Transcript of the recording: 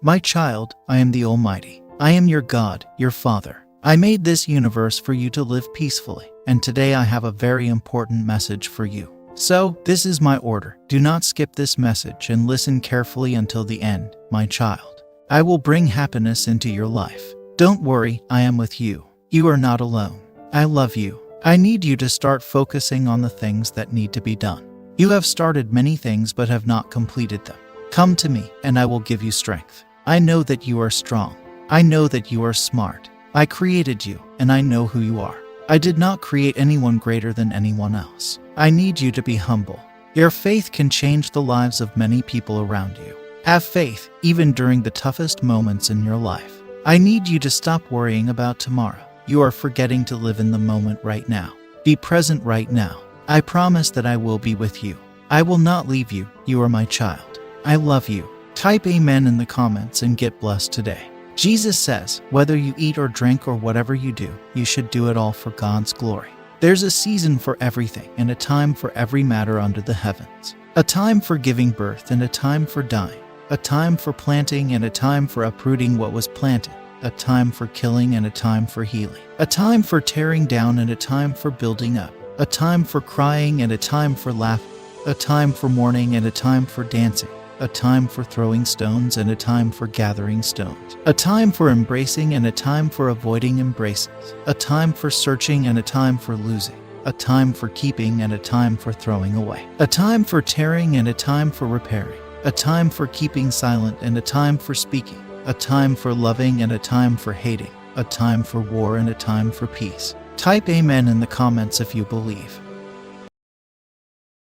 My child, I am the Almighty. I am your God, your Father. I made this universe for you to live peacefully, and today I have a very important message for you. So, this is my order. Do not skip this message and listen carefully until the end, my child. I will bring happiness into your life. Don't worry, I am with you. You are not alone. I love you. I need you to start focusing on the things that need to be done. You have started many things but have not completed them. Come to me, and I will give you strength. I know that you are strong. I know that you are smart. I created you, and I know who you are. I did not create anyone greater than anyone else. I need you to be humble. Your faith can change the lives of many people around you. Have faith, even during the toughest moments in your life. I need you to stop worrying about tomorrow. You are forgetting to live in the moment right now. Be present right now. I promise that I will be with you. I will not leave you. You are my child. I love you. Type amen in the comments and get blessed today. Jesus says, whether you eat or drink or whatever you do, you should do it all for God's glory. There's a season for everything and a time for every matter under the heavens. A time for giving birth and a time for dying. A time for planting and a time for uprooting what was planted. A time for killing and a time for healing. A time for tearing down and a time for building up. A time for crying and a time for laughing. A time for mourning and a time for dancing. A time for throwing stones and a time for gathering stones. A time for embracing and a time for avoiding embraces. A time for searching and a time for losing. A time for keeping and a time for throwing away. A time for tearing and a time for repairing. A time for keeping silent and a time for speaking. A time for loving and a time for hating. A time for war and a time for peace. Type amen in the comments if you believe.